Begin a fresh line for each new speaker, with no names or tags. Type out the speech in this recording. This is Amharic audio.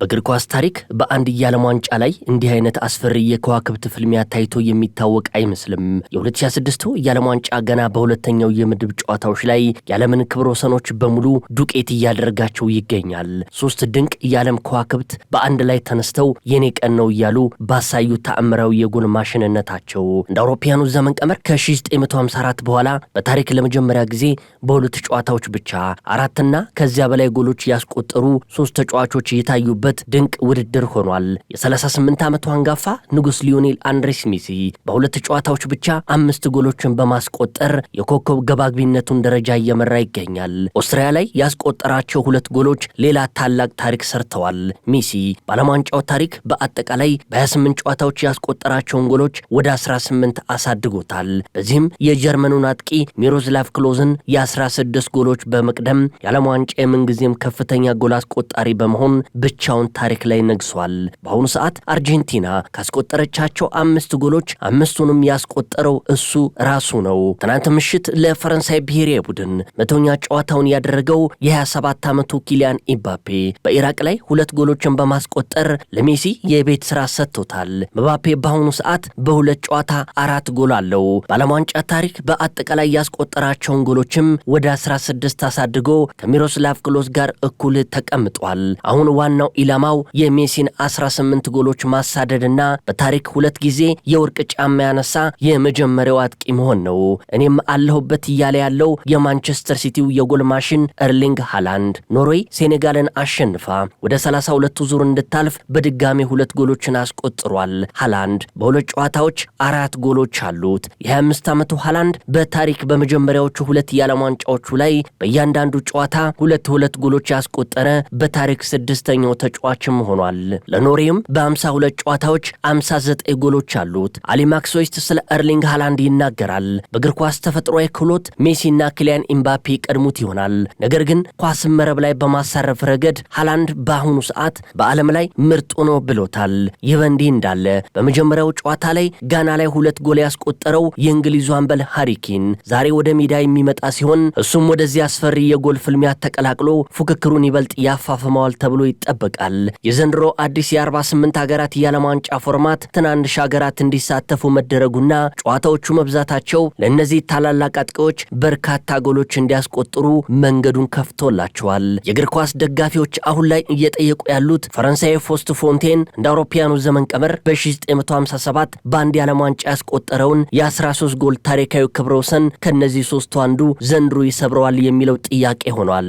በእግር ኳስ ታሪክ በአንድ የዓለም ዋንጫ ላይ እንዲህ አይነት አስፈሪ የከዋክብት ፍልሚያ ታይቶ የሚታወቅ አይመስልም። የ2006 የዓለም ዋንጫ ገና በሁለተኛው የምድብ ጨዋታዎች ላይ የዓለምን ክብረ ወሰኖች በሙሉ ዱቄት እያደረጋቸው ይገኛል። ሶስት ድንቅ የዓለም ከዋክብት በአንድ ላይ ተነስተው የኔ ቀን ነው እያሉ ባሳዩ ተአምራዊ የጎል ማሽንነታቸው እንደ አውሮፓውያኑ ዘመን ቀመር ከ1954 በኋላ በታሪክ ለመጀመሪያ ጊዜ በሁለት ጨዋታዎች ብቻ አራትና ከዚያ በላይ ጎሎች ያስቆጠሩ ሶስት ተጫዋቾች የታዩበት ድንቅ ውድድር ሆኗል። የ38 ዓመቱ አንጋፋ ንጉስ ሊዮኔል አንድሬስ ሜሲ በሁለት ጨዋታዎች ብቻ 5 ጎሎችን በማስቆጠር የኮከብ ገባግቢነቱን ደረጃ እየመራ ይገኛል። ኦስትሪያ ላይ ያስቆጠራቸው 2 ጎሎች ሌላ ታላቅ ታሪክ ሰርተዋል። ሜሲ በዓለም ዋንጫው ታሪክ በአጠቃላይ በ28 ጨዋታዎች ያስቆጠራቸውን ጎሎች ወደ 18 አሳድጎታል። በዚህም የጀርመኑን አጥቂ ሚሮስላቭ ክሎዝን የ16 ጎሎች በመቅደም የዓለም ዋንጫ የምንጊዜም ከፍተኛ ጎል አስቆጣሪ በመሆን ብቻውን ታሪክ ላይ ነግሷል። በአሁኑ ሰዓት አርጀንቲና ካስቆጠረቻቸው 5 ጎሎች 5ቱንም ያስቆጠረው እሱ ራሱ ነው። ትናንት ምሽት ለፈረንሳይ ብሔራዊ ቡድን መቶኛ ጨዋታውን ያደረገው የ27 ዓመቱ ኪሊያን ኢምባፔ በኢራቅ ላይ 2 ጎሎችን በማስቆጠር ለሜሲ የቤት ስራ ሰጥቶታል። ምባፔ በአሁኑ ሰዓት በ2 ጨዋታ 4 ጎል አለው። በዓለም ዋንጫ ታሪክ በአጠቃላይ ያስቆጠራቸውን ጎሎችም ወደ 16 አሳድጎ ከሚሮስላቭ ክሎዝ ጋር እኩል ተቀምጧል። አሁን ዋናው ኢላማው የሜሲን 18 ጎሎች ማሳደድና በታሪክ 2 ጊዜ የወርቅ ጫማ ያነሳ የመጀመሪያው አጥቂ መሆን ነው። እኔም አለሁበት እያለ ያለው የማንቸስተር ሲቲው የጎል ማሽን ኤርሊንግ ሃላንድ ኖርዌይ ሴኔጋልን አሸንፋ ወደ 32ቱ ዙር እንድታልፍ በድጋሚ 2 ጎሎችን አስቆጥሯል። ሃላንድ በሁለት ጨዋታዎች 4 ጎሎች አሉት። የ25 ዓመቱ ሃላንድ በታሪክ በመጀመሪያዎቹ 2 የዓለም ዋንጫዎቹ ላይ በእያንዳንዱ ጨዋታ 2 ጎሎች ያስቆጠረ በታሪክ 6ኛው ተጫዋችም ሆኗል። ለኖርዌይም በ52 ጨዋታዎች 59 ጎሎች አሉት። አሊ ማክስዌስት ስለ ኤርሊንግ ሃላንድ ይናገራል። በእግር ኳስ ተፈጥሯዊ ክህሎት ሜሲና ኪሊያን ኢምባፔ ቀድሙት ይሆናል። ነገር ግን ኳስን መረብ ላይ በማሳረፍ ረገድ ሃላንድ በአሁኑ ሰዓት በዓለም ላይ ምርጡ ነው ብሎታል። ይህ በእንዲህ እንዳለ በመጀመሪያው ጨዋታ ላይ ጋና ላይ 2 ጎል ያስቆጠረው የእንግሊዙ አምበል ሃሪ ኬን ዛሬ ወደ ሜዳ የሚመጣ ሲሆን እሱም ወደዚህ አስፈሪ የጎል ፍልሚያ ተቀላቅሎ ፉክክሩን ይበልጥ ያፋፍመዋል ተብሎ ይጠበቃል። የዘንድሮ አዲስ የ48 ሀገራት የዓለም ዋንጫ ፎርማት ትናንሽ ሀገራት እንዲሳተፉ መደረጉና ጨዋታዎቹ መብዛታቸው ለእነዚህ ታላላቅ አጥቂዎች በርካታ ጎሎች እንዲያስቆጥሩ መንገዱን ከፍቶላቸዋል። የእግር ኳስ ደጋፊዎች አሁን ላይ እየጠየቁ ያሉት ፈረንሳዊ ፎስት ፎንቴን እንደ አውሮፓውያኑ ዘመን ቀመር በ1957 በአንድ የዓለም ዋንጫ ያስቆጠረውን የ13 ጎል ታሪካዊ ክብረ ወሰን ከነዚህ 3ቱ አንዱ ዘንድሮ ይሰብረዋል የሚለው ጥያቄ ሆኗል።